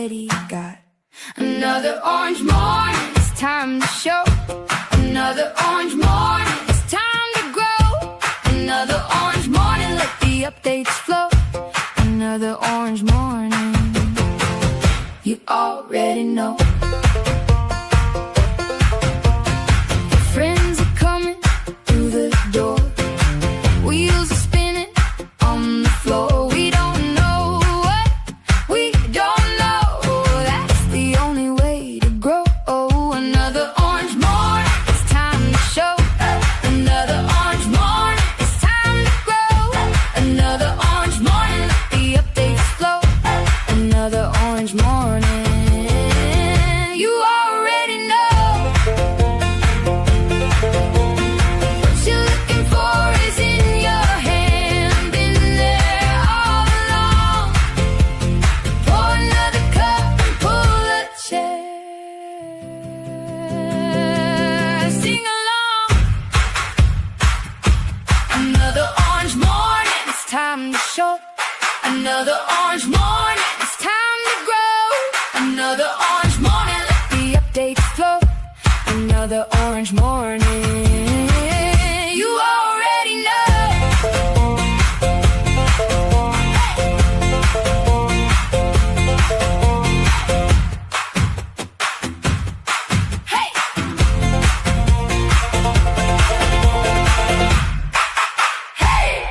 already got another orange morning. It's time to show. Another orange morning. It's time to grow. Another orange morning. Let the updates flow. Another orange morning. You already know. Friends are coming through the door. Wheels are spinning on the floor. We don't know what we don't know. That's the only way to grow. Oh, another orange morning. It's time to show. Another orange morning. It's time to grow. Another orange morning. Let the updates flow. Another orange morning. You already know. What you're looking for is in your hand. Been there all along. Pour another cup and pull a chair. Sing along. Another orange morning. It's time to show. Another orange morning. It's time to grow. Another orange morning. Let the updates flow. Another orange morning. You already know. Hey! Hey!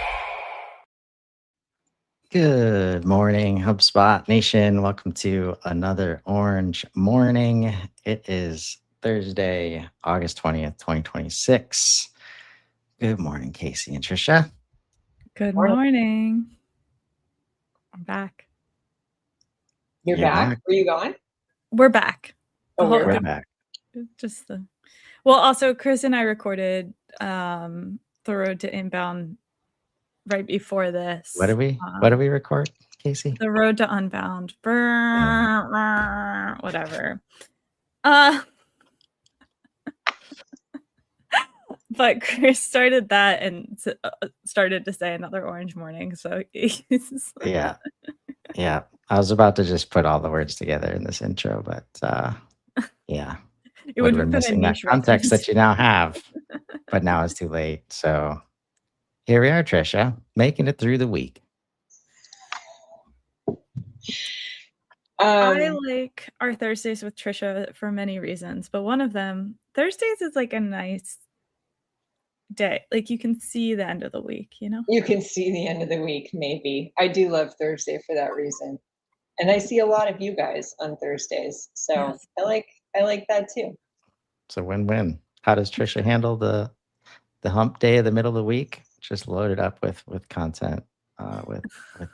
Good morning, HubSpot Nation. Welcome to another Orange Morning. It is Thursday, August 20th, 2026. Good morning, Casey and Trisha. Good morning. I'm back. You're You're back? back. Were you gone? We're back. Oh, whole- we're We're back. back. Just the well, also Chris and I recorded the road to inbound right before this. What did we record, Casey? The road to unbound. Whatever. But Chris started that and started to say another orange morning. So he's Yeah. Yeah. I was about to just put all the words together in this intro, but yeah. it Would would have been put a missing that niche context reference. that you now have. But now it's too late. So here we are, Trisha, making it through the week. I like our Thursdays with Trisha for many reasons, but one of them, Thursdays is like a nice day. Like you can see the end of the week, you know? You can see the end of the week, maybe. I do love Thursday for that reason. And I see a lot of you guys on Thursdays. So Yes. I like that too. It's a win-win. How does Trisha handle the hump day of the middle of the week? Just load it up with content with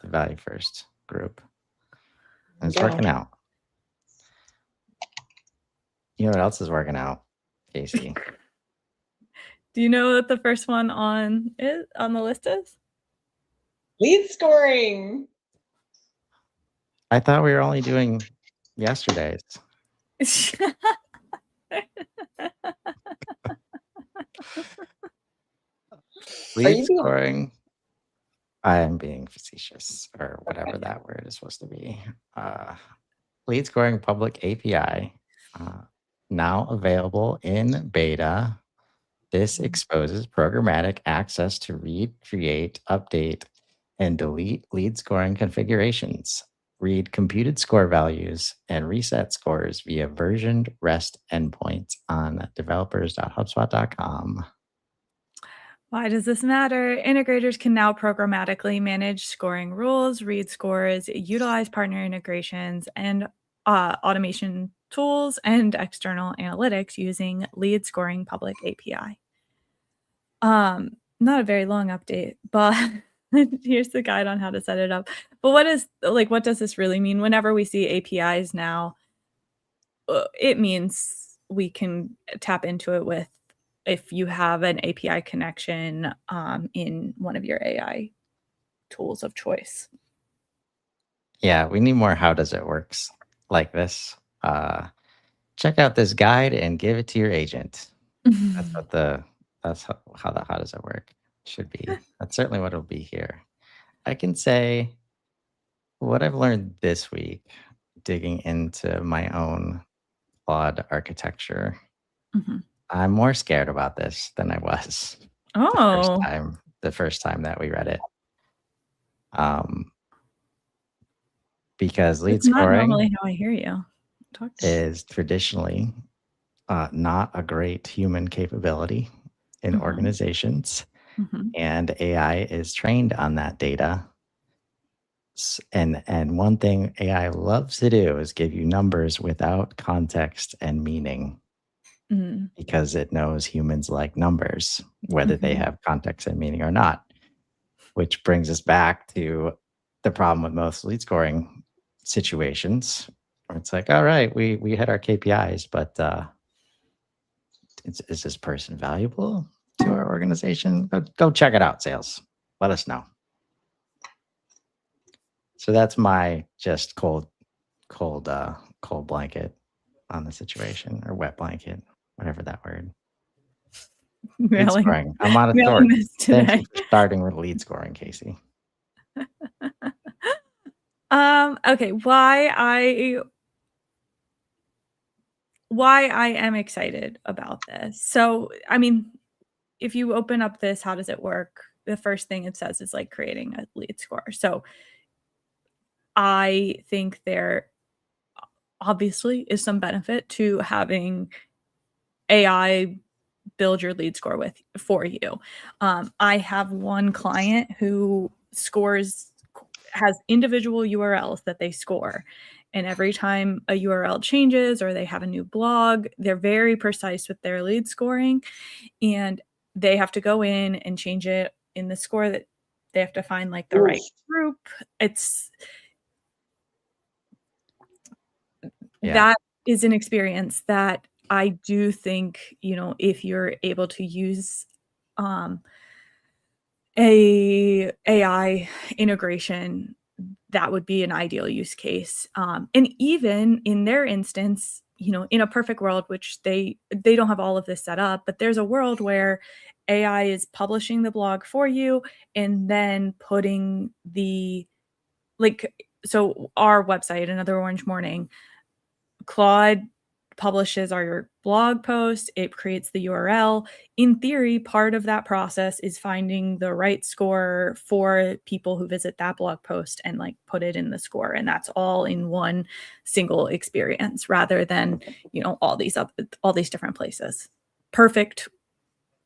the Value First group. And it's working out. You know what else is working out, Casey? Do you know what the first one on the list is? Lead scoring. I thought we were only doing yesterday's. Lead scoring. I am being facetious, or whatever that word is supposed to be. Lead scoring public API, now available in beta. This exposes programmatic access to read, create, update, and delete lead scoring configurations. Read computed score values and reset scores via versioned REST endpoints on developers.hubspot.com. Why does this matter? Integrators can now programmatically manage scoring rules, read scores, utilize partner integrations, and automation tools and external analytics using lead scoring public API. Not a very long update, but here's the guide on how to set it up. But what does this really mean? Whenever we see APIs now, it means we can tap into it with if you have an API connection in one of your AI tools of choice. Yeah, we need more how does it works like this. Check out this guide and give it to your agent. That's how the how does it work should be. That's certainly what it'll be here. I can say what I've learned this week digging into my own Claude architecture, Mhm. I'm more scared about this than I was Oh, the first time that we read it. Because lead that's not scoring normally how I hear you talk. is traditionally not a great human capability in Mhm. organizations, Mhm. and AI is trained on that data. And one thing AI loves to do is give you numbers without context and meaning, Mm. because it knows humans like numbers, whether they Mhm. have context and meaning or not. Which brings us back to the problem with most lead scoring situations, where it's like, all right, we hit our KPIs, but is this person valuable to our organization? Go check it out, sales. Let us know. So that's my just cold blanket on the situation, or wet blanket, whatever that word. Lead Mailing scoring. I'm on a mailing sword. this Thank you today. for starting with lead scoring, Casey. Okay, why I am excited about this. So, I mean, if you open up this, how does it work? The first thing it says is like creating a lead score. So, I think there obviously is some benefit to having AI build your lead score for you. I have one client who has individual URLs that they score. And every time a URL changes or they have a new blog, they're very precise with their lead scoring. And they have to go in and change it in the score that they have to find like the right group. Yeah. That is an experience that I do think, if you're able to use a AI integration, that would be an ideal use case. And even in their instance, in a perfect world, which they don't have all of this set up, but there's a world where AI is publishing the blog for you and then putting so our website, Another Orange Morning, Claude publishes our blog post, it creates the URL. In theory, part of that process is finding the right score for people who visit that blog post and like put it in the score. And that's all in one single experience rather than, all these different places. Perfect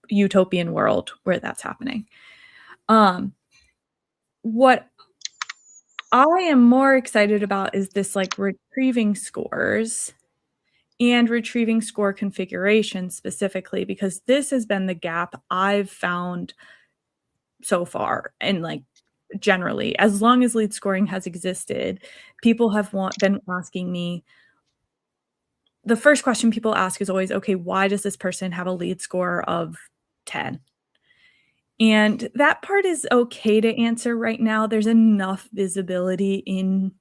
utopian world where that's happening. What I am more excited about is this like retrieving scores and retrieving score configuration specifically, because this has been the gap I've found so far. And like generally, as long as lead scoring has existed, people have been asking me, the first question people ask is always, okay, why does this person have a lead score of 10? And that part is okay to answer right now. There's enough visibility in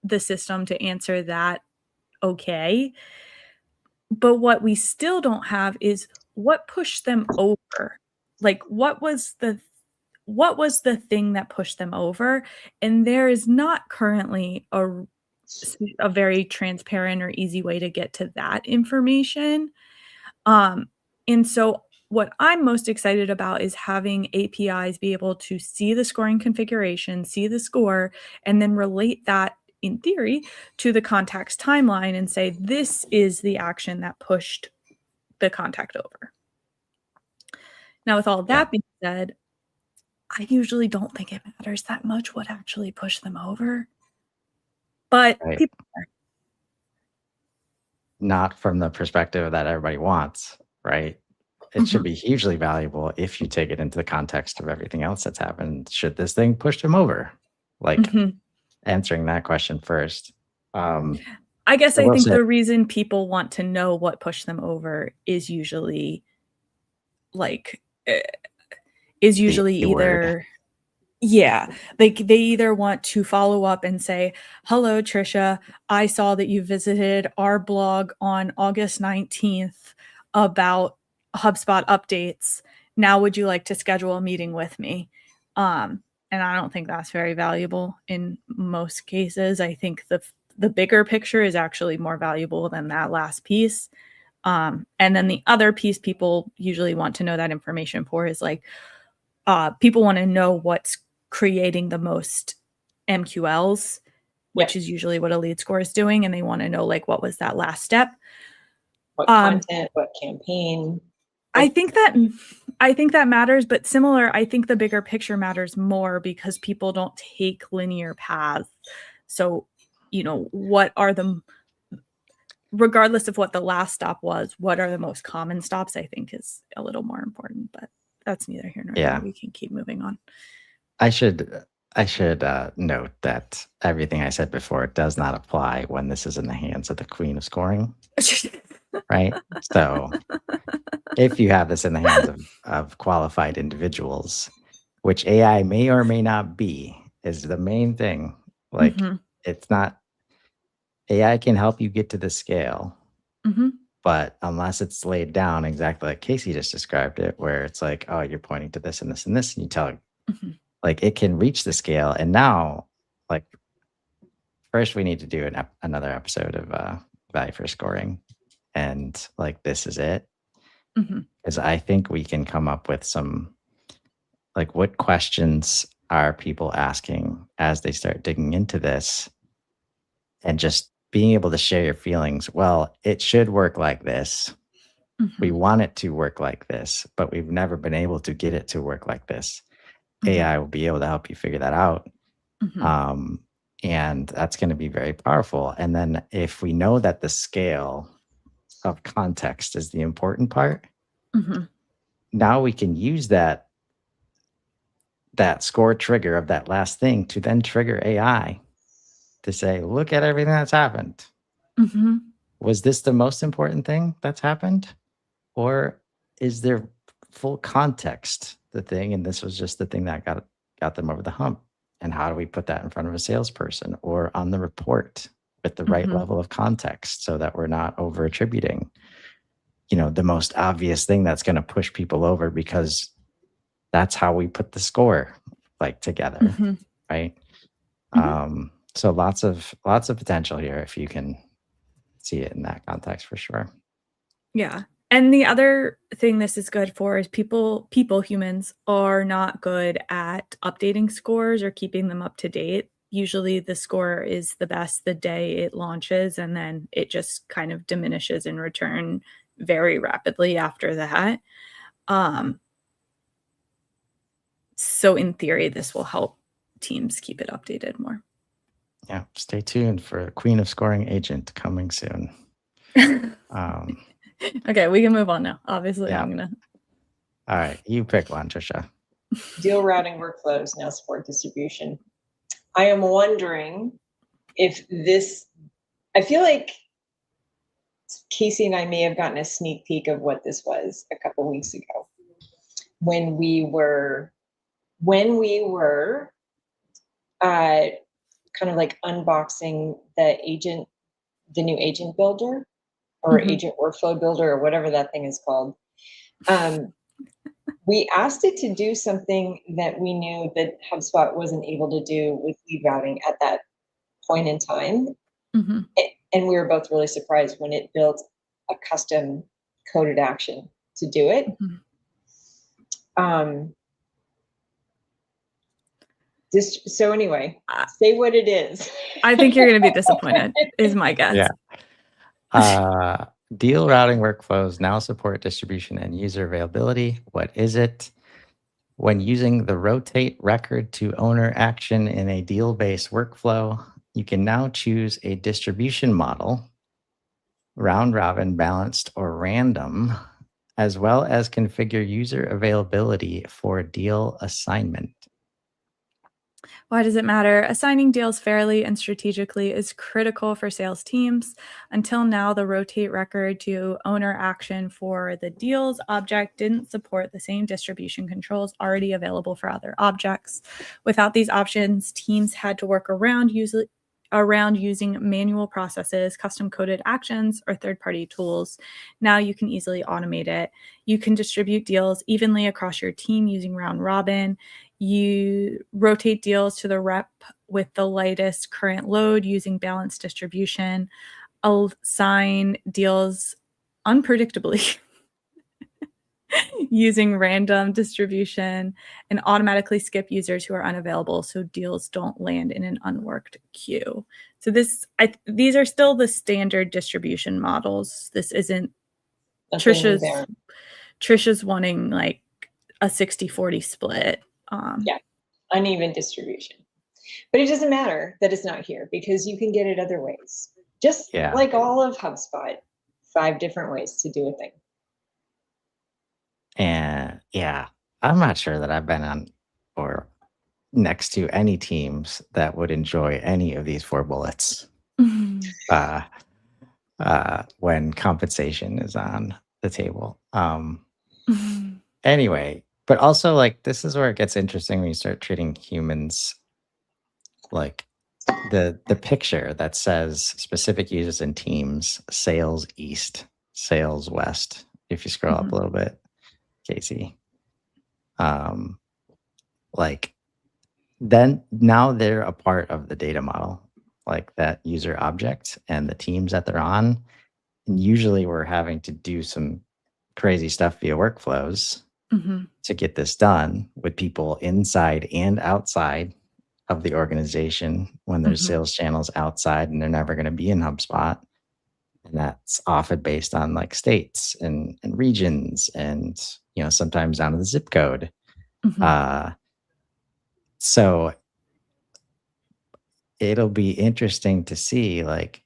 the system to answer that okay. But what we still don't have is what pushed them over. Like what was the thing that pushed them over? And there is not currently a very transparent or easy way to get to that information. And so what I'm most excited about is having APIs be able to see the scoring configuration, see the score, and then relate that in theory to the contact's timeline and say, this is the action that pushed the contact over. Now, with all that being said, I usually don't think it matters that much what actually pushed them over. But Right. people are. Not from the perspective that everybody wants, right? It should be hugely valuable if you take it into the context of everything else that's happened. Should this thing push them over? Like answering that question first. I guess I think the reason people want to know what pushed them over is usually either like they either want to follow up and say, hello, Trisha, I saw that you visited our blog on August 19th about HubSpot updates. Now, would you like to schedule a meeting with me? And I don't think that's very valuable in most cases. I think the the bigger picture is actually more valuable than that last piece. And then the other piece people usually want to know that information for is like, people want to know what's creating the most MQLs, which is usually what a lead score is doing. And they want to know like, what was that last step? What content, what campaign? I think that matters, but similar, I think the bigger picture matters more because people don't take linear paths. So, what are regardless of what the last stop was, what are the most common stops, I think is a little more important, but that's neither here nor there. We can keep moving on. I should note that everything I said before does not apply when this is in the hands of the queen of scoring. Right? So if you have this in the hands of qualified individuals, which AI may or may not be, is the main thing. Like, it's not, AI can help you get to the scale, but unless it's laid down exactly like Casey just described it, where it's like, oh, you're pointing to this and this and this, and you tell like it can reach the scale. And now, like, first we need to do another episode of value for scoring. And like, this is it. Because I think we can come up with some, like, what questions are people asking as they start digging into this, and just being able to share your feelings. Well, it should work like this. We want it to work like this, but we've never been able to get it to work like this. AI will be able to help you figure that out. And that's going to be very powerful. And then if we know that the scale of context is the important part, now we can use that score trigger of that last thing to then trigger AI to say, look at everything that's happened. Was this the most important thing that's happened? Or is there full context, the thing, and this was just the thing that got them over the hump? And how do we put that in front of a salesperson or on the report with the right level of context so that we're not over attributing, the most obvious thing that's going to push people over, because that's how we put the score like together. Right. So lots of potential here if you can see it in that context, for sure. Yeah. And the other thing this is good for is humans are not good at updating scores or keeping them up to date. Usually the score is the best the day it launches, and then it just kind of diminishes in return very rapidly after that. So in theory, this will help teams keep it updated more. Yeah, stay tuned for Queen of Scoring Agent coming soon. Okay, we can move on now. Obviously, yeah. I'm gonna. All right, you pick one, Trisha. Deal routing workflows now support distribution. I am wondering if this, I feel like Casey and I may have gotten a sneak peek of what this was a couple weeks ago when we were kind of like unboxing the new agent builder or agent workflow builder or whatever that thing is called. We asked it to do something that we knew that HubSpot wasn't able to do with lead routing at that point in time. And we were both really surprised when it built a custom coded action to do it. So anyway, say what it is. I think you're going to be disappointed, is my guess. Yeah. Deal routing workflows now support distribution and user availability. What is it? When using the rotate record to owner action in a deal-based workflow, you can now choose a distribution model, round robin, balanced, or random, as well as configure user availability for deal assignment. Why does it matter? Assigning deals fairly and strategically is critical for sales teams. Until now, the rotate record to owner action for the deals object didn't support the same distribution controls already available for other objects. Without these options, teams had to work around using manual processes, custom coded actions, or third-party tools. Now you can easily automate it. You can distribute deals evenly across your team using round robin. You rotate deals to the rep with the lightest current load using balanced distribution, assign deals unpredictably using random distribution, and automatically skip users who are unavailable so deals don't land in an unworked queue. So these are still the standard distribution models. This isn't Trisha's wanting like a 60-40 split. Yeah, uneven distribution. But it doesn't matter that it's not here because you can get it other ways. Just like all of HubSpot, 5 different ways to do a thing. And yeah, I'm not sure that I've been on or next to any teams that would enjoy any of these 4 bullets when compensation is on the table. Anyway, but also like this is where it gets interesting when you start treating humans like the picture that says specific users and teams, sales east, sales west. If you scroll up a little bit, Casey, like then now they're a part of the data model, like that user object and the teams that they're on. And usually we're having to do some crazy stuff via workflows to get this done with people inside and outside of the organization when there's sales channels outside and they're never going to be in HubSpot. And that's often based on like states and regions and, sometimes down to the zip code. So it'll be interesting to see, like,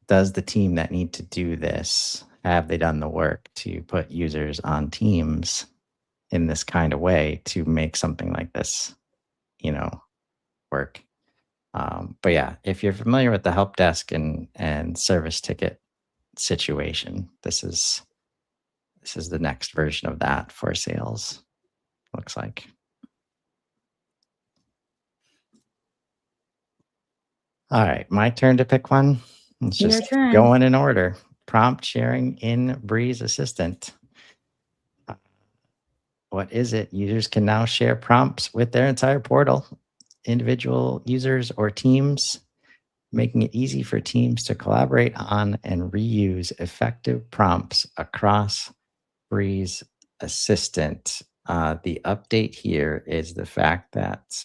does the team that need to do this, have they done the work to put users on teams in this kind of way to make something like this, work? But yeah, if you're familiar with the help desk and service ticket situation, this is the next version of that for sales, looks like. All right, my turn to pick one. It's just going in order. Prompt sharing in Breeze Assistant. What is it? Users can now share prompts with their entire portal, individual users or teams, making it easy for teams to collaborate on and reuse effective prompts across Breeze Assistant. The update here is the fact that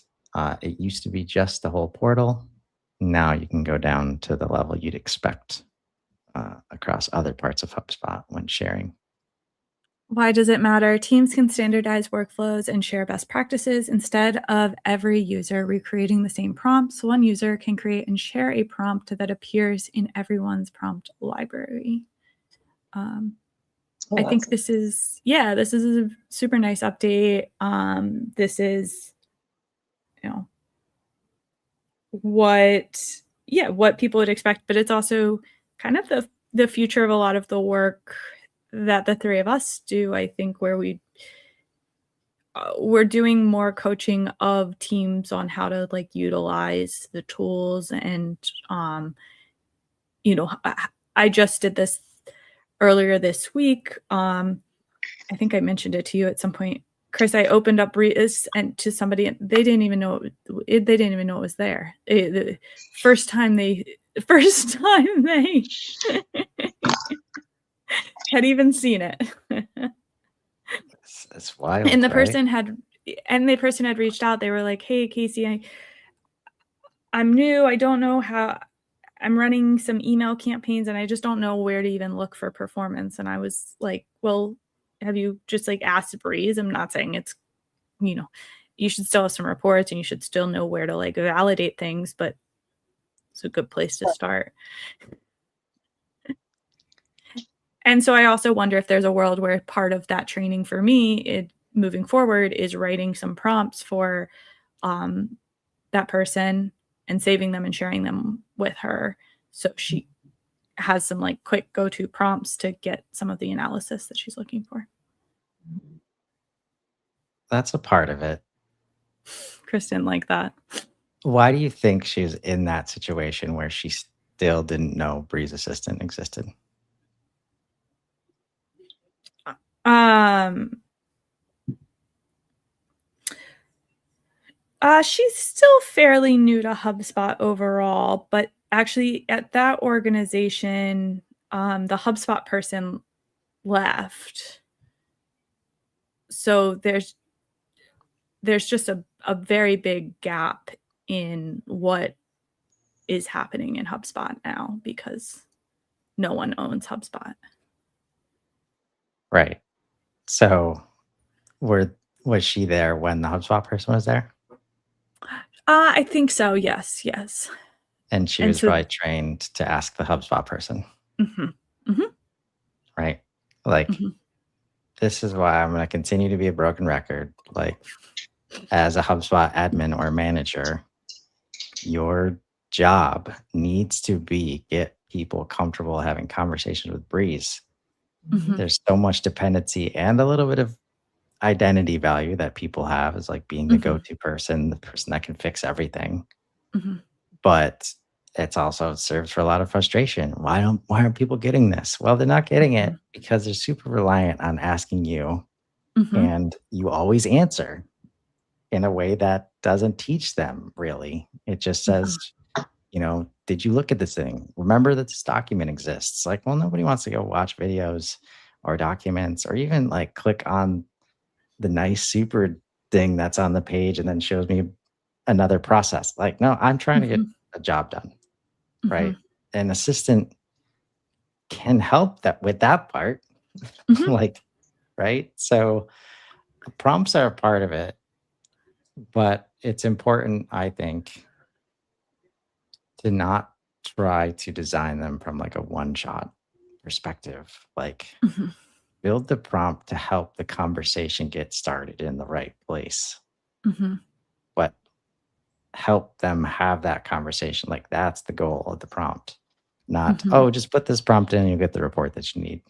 it used to be just the whole portal. Now you can go down to the level you'd expect across other parts of HubSpot when sharing. Why does it matter? Teams can standardize workflows and share best practices. Instead of every user recreating the same prompts, one user can create and share a prompt that appears in everyone's prompt library. I think this is a super nice update. This is, what people would expect, but it's also kind of the future of a lot of the work that the 3 of us do. I think where we're doing more coaching of teams on how to like utilize the tools. And I just did this earlier this week. I think I mentioned it to you at some point, Chris. I opened up Breeze and to somebody, and they didn't even know it was there. The first time they had even seen it. That's wild. And the person had reached out. They were like, "Hey, Casey, I'm new. I don't know how. I'm running some email campaigns, and I just don't know where to even look for performance." And I was like, "Well, have you just like asked Breeze?" I'm not saying it's, you should still have some reports and you should still know where to like validate things, but it's a good place to start. And so I also wonder if there's a world where part of that training for me moving forward is writing some prompts for that person and saving them and sharing them with her. So she has some like quick go-to prompts to get some of the analysis that she's looking for. That's a part of it. Chris didn't like that. Why do you think she's in that situation where she still didn't know Breeze Assistant existed? She's still fairly new to HubSpot overall, but actually at that organization, the HubSpot person left. So there's just a very big gap in what is happening in HubSpot now because no one owns HubSpot. Right. So was she there when the HubSpot person was there? I think so. Yes. And she was probably trained to ask the HubSpot person. Right. Like, this is why I'm going to continue to be a broken record. Like, as a HubSpot admin or manager, your job needs to be get people comfortable having conversations with Breeze. There's so much dependency and a little bit of identity value that people have is like being the go-to person, the person that can fix everything. But it's also serves for a lot of frustration. Why aren't people getting this? Well, they're not getting it because they're super reliant on asking you, and you always answer in a way that doesn't teach them really. It just says, did you look at this thing? Remember that this document exists. Like, well, nobody wants to go watch videos or documents or even like click on the nice super thing that's on the page and then shows me another process. Like, no, I'm trying to get a job done. Right. An assistant can help with that part. Like, right. So prompts are a part of it, but it's important, I think, to not try to design them from like a one-shot perspective. Like, build the prompt to help the conversation get started in the right place. But help them have that conversation. Like, that's the goal of the prompt. Not, just put this prompt in and you'll get the report that you need.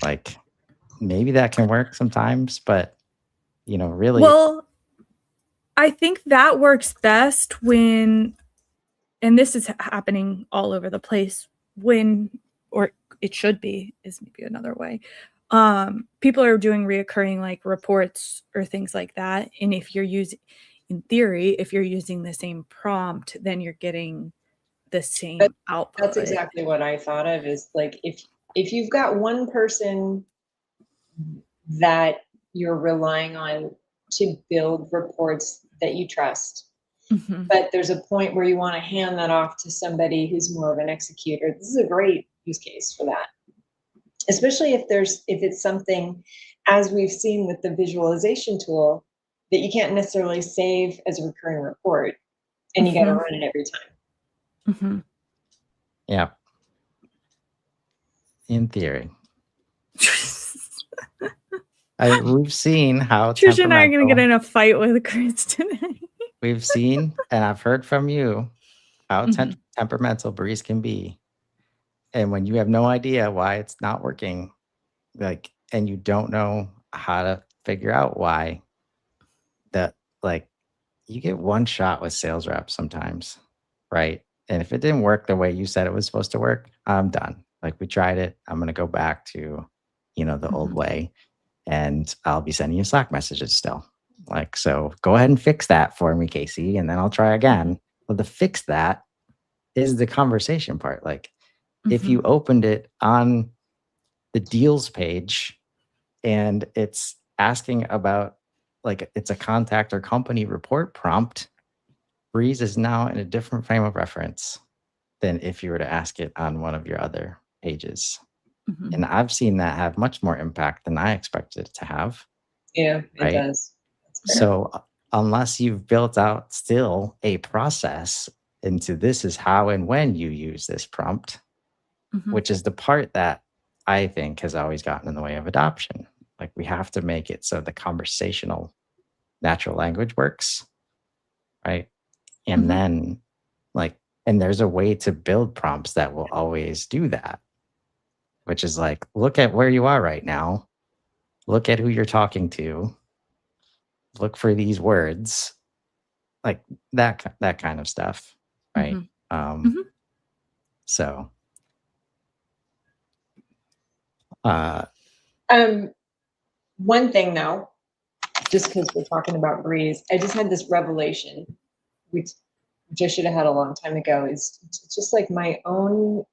Like, maybe that can work sometimes, but really. Well, I think that works best when, and this is happening all over the place, or it should be, is maybe another way. People are doing reoccurring like reports or things like that. And if you're using the same prompt, then you're getting the same output. That's exactly what I thought of, is like, if you've got one person that you're relying on to build reports that you trust, but there's a point where you want to hand that off to somebody who's more of an executor, this is a great use case for that. Especially if it's something, as we've seen with the visualization tool, that you can't necessarily save as a recurring report and you got to run it every time. Yeah. In theory. We've seen how Trisha and I are going to get in a fight with Chris today. We've seen, and I've heard from you, how temperamental Breeze can be. And when you have no idea why it's not working, like, and you don't know how to figure out why, that, like, you get one shot with sales reps sometimes, right? And if it didn't work the way you said it was supposed to work, I'm done. Like, we tried it. I'm going to go back to, the old way, and I'll be sending you Slack messages still. Like, so go ahead and fix that for me, Casey, and then I'll try again. Well, the fix that is the conversation part. Like, if you opened it on the deals page and it's asking about, like, it's a contact or company report prompt, Breeze is now in a different frame of reference than if you were to ask it on one of your other pages. And I've seen that have much more impact than I expected it to have. Yeah, it does. So unless you've built out still a process into this is how and when you use this prompt, which is the part that I think has always gotten in the way of adoption. Like, we have to make it so the conversational natural language works, right? And then, like, and there's a way to build prompts that will always do that, which is like, look at where you are right now. Look at who you're talking to. Look for these words, like that kind of stuff, right? So, one thing though, just because we're talking about Breeze, I just had this revelation, which I should have had a long time ago, is just like my own.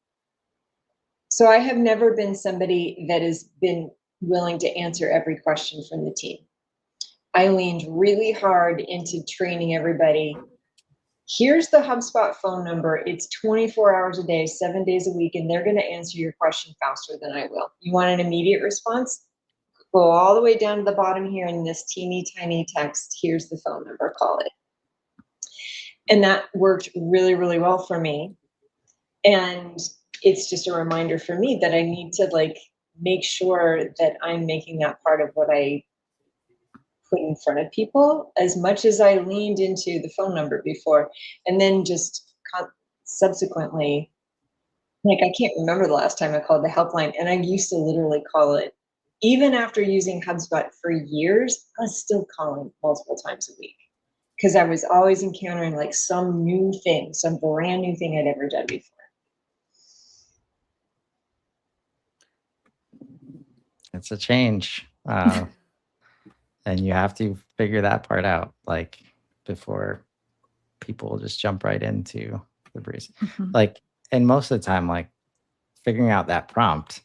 So I have never been somebody that has been willing to answer every question from the team. I leaned really hard into training everybody. Here's the HubSpot phone number. It's 24 hours a day, 7 days a week, and they're going to answer your question faster than I will. You want an immediate response? Go all the way down to the bottom here in this teeny tiny text. Here's the phone number, call it. And that worked really, really well for me. And it's just a reminder for me that I need to like make sure that I'm making that part of what I put in front of people, as much as I leaned into the phone number before. And then just subsequently, like I can't remember the last time I called the helpline, and I used to literally call it, even after using HubSpot for years, I was still calling multiple times a week because I was always encountering like some new thing, some brand new thing I'd ever done before. It's a change. And you have to figure that part out, like before people just jump right into the Breeze. Like, and most of the time, like figuring out that prompt,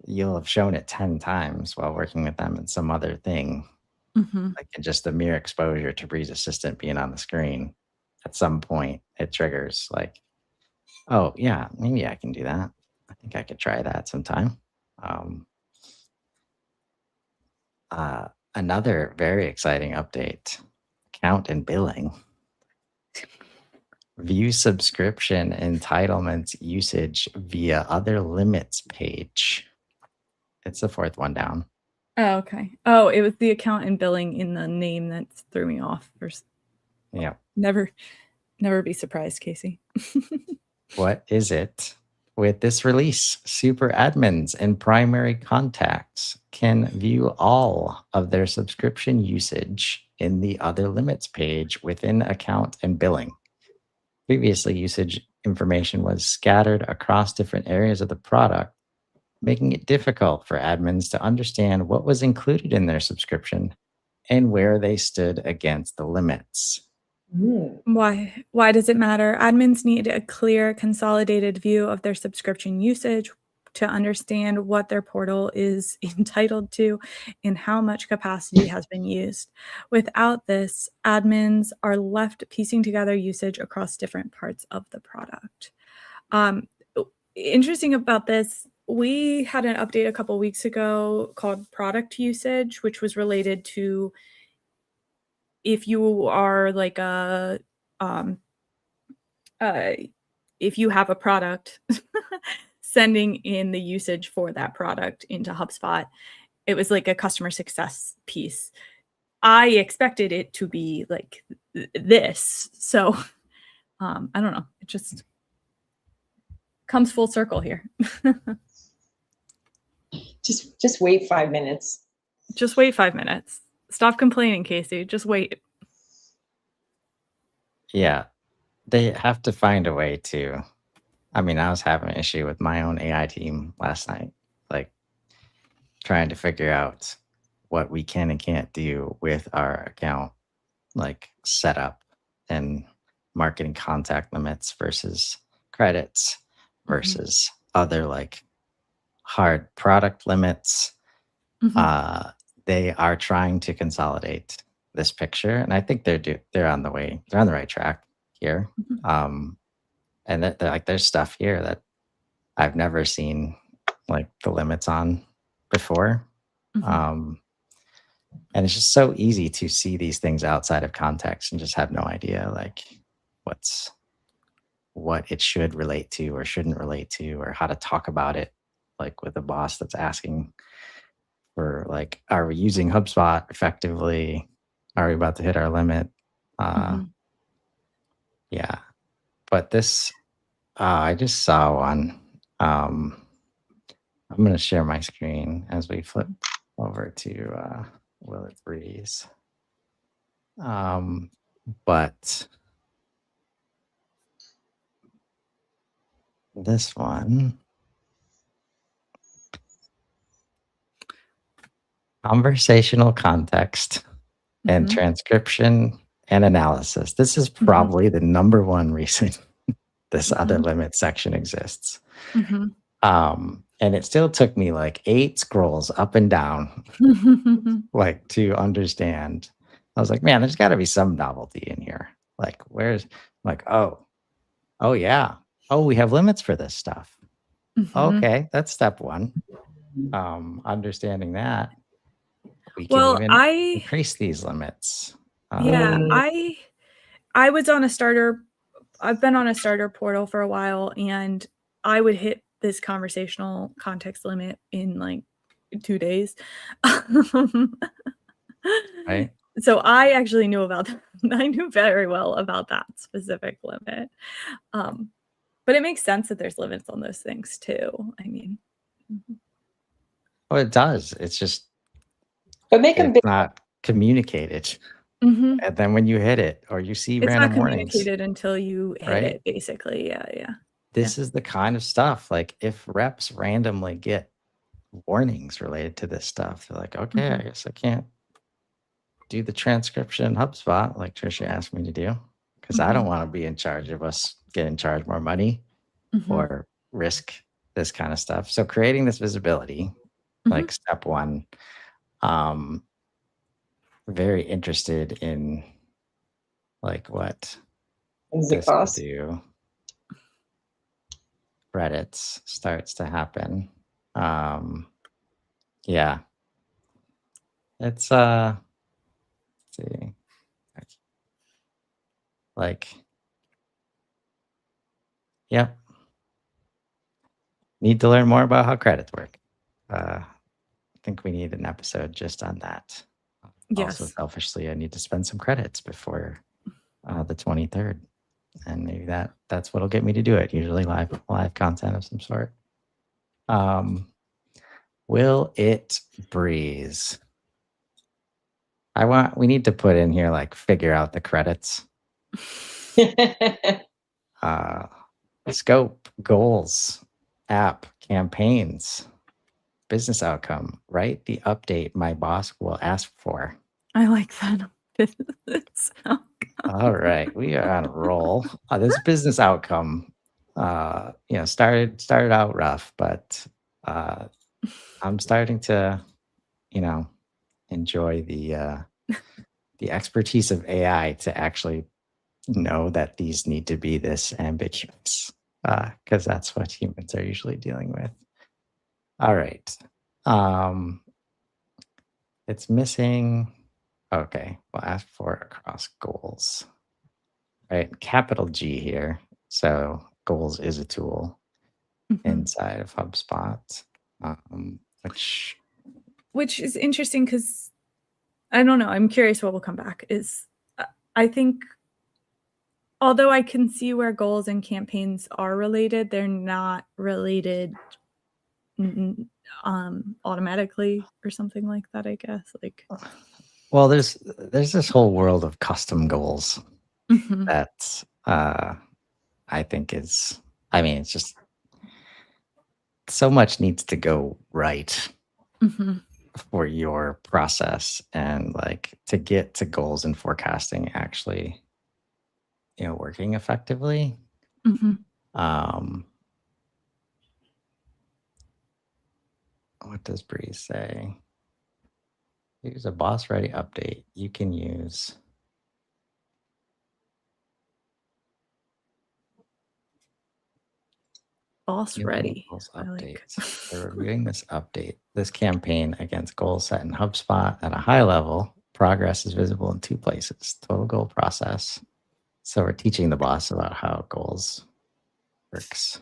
you'll have shown it 10 times while working with them in some other thing. Like just the mere exposure to Breeze Assistant being on the screen, at some point it triggers like, oh yeah, maybe I can do that. I think I could try that sometime. Another very exciting update, account and billing. View subscription entitlements usage via other limits page. It's the fourth one down. Oh, okay. Oh, it was the account and billing in the name that threw me off. Yeah. Never be surprised, Casey. What is it? With this release, super admins and primary contacts can view all of their subscription usage in the other limits page within account and billing. Previously, usage information was scattered across different areas of the product, making it difficult for admins to understand what was included in their subscription and where they stood against the limits. Why does it matter? Admins need a clear, consolidated view of their subscription usage to understand what their portal is entitled to and how much capacity has been used. Without this, admins are left piecing together usage across different parts of the product. Interesting about this, we had an update a couple weeks ago called product usage, which was related to if you are like if you have a product, sending in the usage for that product into HubSpot. It was like a customer success piece. I expected it to be like this. So I don't know. It just comes full circle here. Just wait 5 minutes. Just wait 5 minutes. Stop complaining, Casey. Just wait. Yeah. They have to find a way to. I mean, I was having an issue with my own AI team last night, like trying to figure out what we can and can't do with our account, like setup and marketing contact limits versus credits versus other like hard product limits. They are trying to consolidate this picture, and I think they're on the way. They're on the right track here. And they're like, there's stuff here that I've never seen like the limits on before. And it's just so easy to see these things outside of context and just have no idea like what it should relate to or shouldn't relate to, or how to talk about it, like with a boss that's asking for like, are we using HubSpot effectively? Are we about to hit our limit? Yeah. But this, I just saw one. I'm going to share my screen as we flip over to Will It Breeze. But this one, Conversational context and Mhm. transcription and analysis. This is probably the number one reason this other limit section exists. And it still took me like 8 scrolls up and down, like to understand. I was like, man, there's got to be some novelty in here. Like, where's like, oh yeah, oh, we have limits for this stuff. Okay, that's step 1. Understanding that we can even increase these limits. I was on a starter. I've been on a starter portal for a while, and I would hit this conversational context limit in like 2 days. Right. So I actually knew about that. I knew very well about that specific limit. But it makes sense that there's limits on those things too. I mean, well, it does. It's just, but make them it's not communicated. And then when you hit it, or you see it's random not warnings, communicated until you hit it, basically. Yeah. This is the kind of stuff, like if reps randomly get warnings related to this stuff, they're like, okay, I guess I can't do the transcription in HubSpot like Trisha asked me to do, because I don't want to be in charge of us getting charged more money or risk this kind of stuff. So creating this visibility, like step 1, very interested in like what this will do. Credits starts to happen. Yeah, it's let's see, like, yep, need to learn more about how credits work. I think we need an episode just on that. Yes. Also, selfishly, I need to spend some credits before the 23rd, and maybe that's what'll get me to do it. Usually live content of some sort. Will it breeze? We need to put in here like figure out the credits. Scope, goals, app, campaigns, business outcome, write the update my boss will ask for. I like that. Business outcome. All right, we are on a roll. This business outcome, started out rough, but I'm starting to, enjoy the expertise of AI to actually know that these need to be this ambiguous, because that's what humans are usually dealing with. All right. It's missing. Okay, we'll ask for across goals. Right, capital G here. So goals is a tool inside of HubSpot, which is interesting because I don't know. I'm curious what will come back. I think, although I can see where goals and campaigns are related, they're not related automatically or something like that, I guess. Like, well, there's this whole world of custom goals that I think is, it's just so much needs to go right for your process, and like to get to goals and forecasting actually, working effectively. What does Breeze say? Use a boss ready update. You can use boss ready. Goals updates. We're reviewing this campaign against goals set in HubSpot at a high level. Progress is visible in 2 places: total goal process. So we're teaching the boss about how goals works,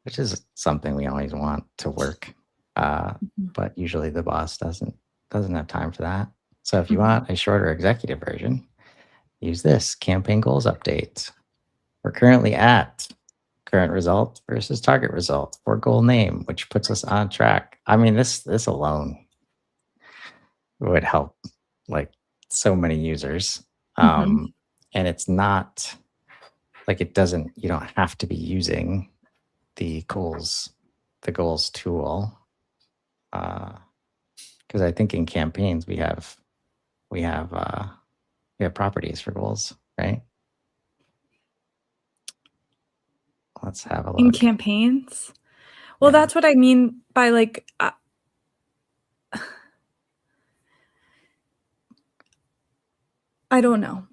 which is something we always want to work. But usually the boss doesn't have time for that. So if you want a shorter executive version, use this campaign goals update. We're currently at current result versus target result for goal name, which puts us on track. This alone would help like so many users. And it's not like you don't have to be using the goals tool. Because I think in campaigns we have properties for goals, right? Let's have a look. In campaigns? Well, Yeah. that's what I mean by like I don't know.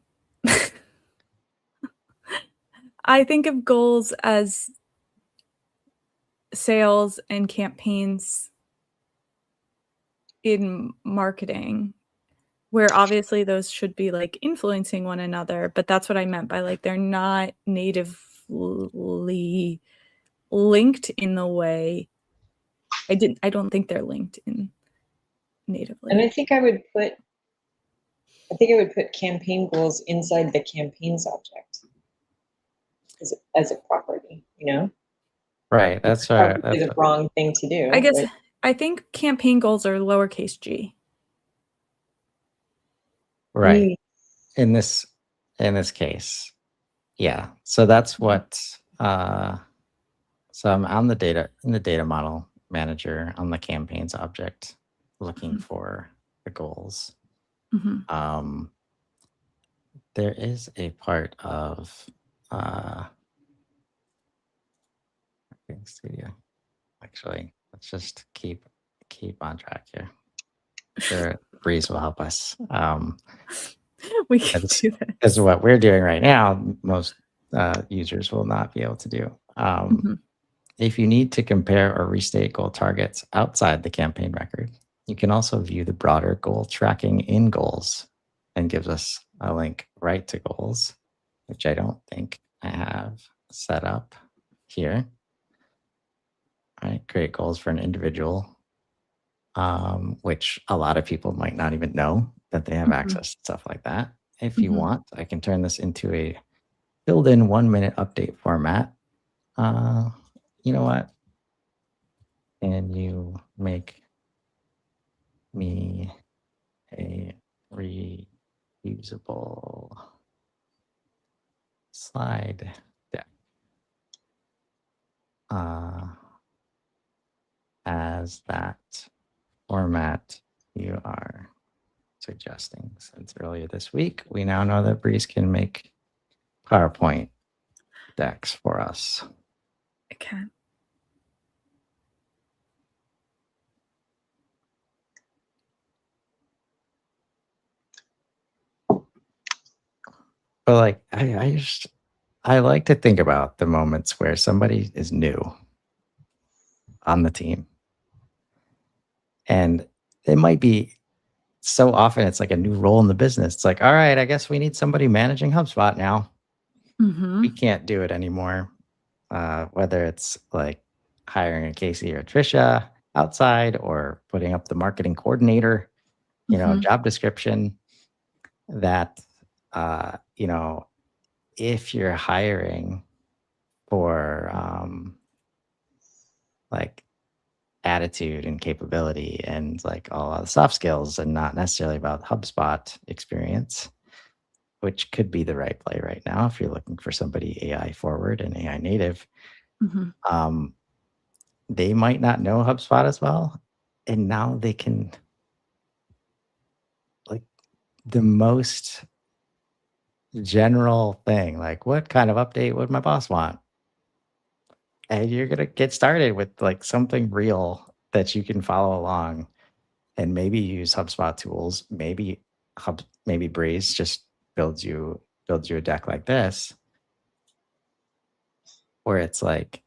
I think of goals as sales and campaigns in marketing, where obviously those should be like influencing one another, but that's what I meant by like they're not natively linked in the way I don't think they're linked in natively. And I think I would put campaign goals inside the campaigns object as a property, you know? Right. That's right. Probably the wrong thing to do. I guess I think campaign goals are lowercase g. Right. In this case. Yeah. So that's what so I'm on the data model manager on the campaigns object looking for the goals. There is a part of Marketing Studio. Actually, let's just keep on track here. Sure, Breeze will help us. We can do that. Because what we're doing right now, most users will not be able to do. If you need to compare or restate goal targets outside the campaign record, you can also view the broader goal tracking in goals, and gives us a link right to goals, which I don't think I have set up here. All right, create goals for an individual, which a lot of people might not even know that they have access to stuff like that. If you want, I can turn this into a built-in 1-minute update format. You know what? Can you make me a reusable slide deck as that format you are suggesting? Since earlier this week, we now know that Breeze can make PowerPoint decks for us. Okay. But like, I like to think about the moments where somebody is new on the team, and it might be so often it's like a new role in the business. It's like, all right, I guess we need somebody managing HubSpot now. We can't do it anymore. Whether it's like hiring a Casey or Trisha outside, or putting up the marketing coordinator, job description, that, if you're hiring for like attitude and capability and like all the soft skills, and not necessarily about HubSpot experience, which could be the right play right now if you're looking for somebody AI forward and AI native, they might not know HubSpot as well. And now they can, like, the most general thing, like, what kind of update would my boss want? And you're going to get started with like something real that you can follow along, and maybe use HubSpot tools. Maybe Breeze just builds you a deck like this, where it's like,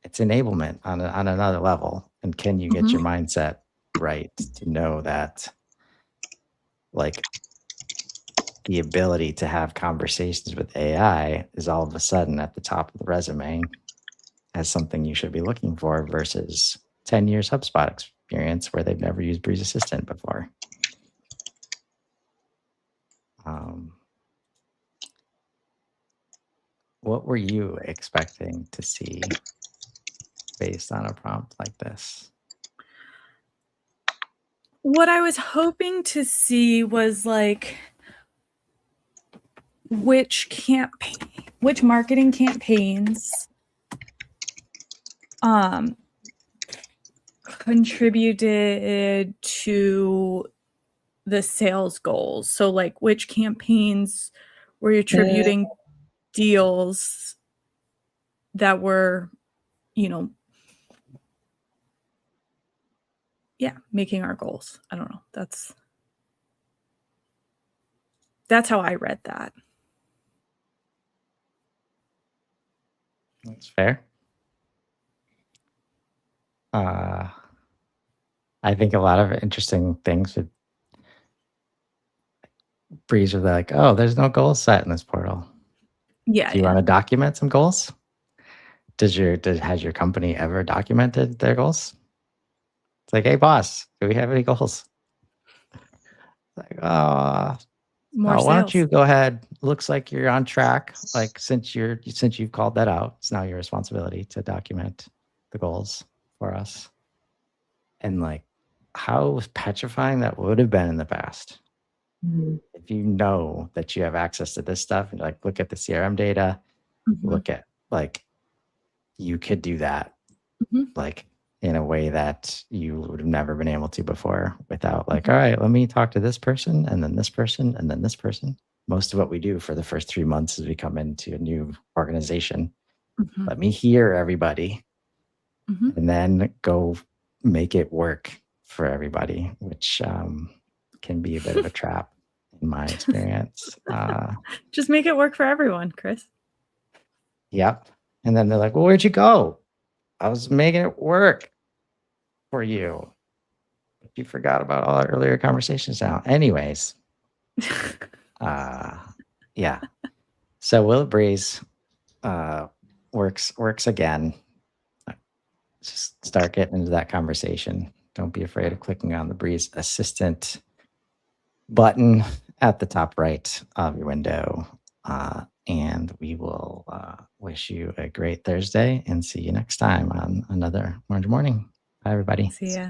it's enablement on another level. And can you get your mindset right to know that, like, the ability to have conversations with AI is all of a sudden at the top of the resume as something you should be looking for, versus 10 years HubSpot experience where they've never used Breeze Assistant before. What were you expecting to see based on a prompt like this? What I was hoping to see was like which marketing campaigns contributed to the sales goals. So like which campaigns were you attributing deals that were, making our goals. I don't know. That's how I read that. That's fair. I think a lot of interesting things with Breeze are like, oh, there's no goals set in this portal. Yeah. Do you want to document some goals? Has your company ever documented their goals? It's like, hey boss, do we have any goals? It's like, why don't you go ahead? Looks like you're on track. Like since you've called that out, it's now your responsibility to document the goals for us. And like how petrifying that would have been in the past. If you know that you have access to this stuff and like look at the CRM data, look at like you could do that like in a way that you would have never been able to before without like, all right, let me talk to this person and then this person and then this person. Most of what we do for the first 3 months is we come into a new organization. Let me hear everybody and then go make it work for everybody, which can be a bit of a trap in my experience. Just make it work for everyone, Chris. Yep. And then they're like, well, where'd you go? I was making it work for you. But you forgot about all our earlier conversations now. Anyways. Yeah. So Will It Breeze works again. Just start getting into that conversation. Don't be afraid of clicking on the Breeze Assistant button at the top right of your window. And we will wish you a great Thursday and see you next time on another Orange Morning. Bye, everybody. See ya.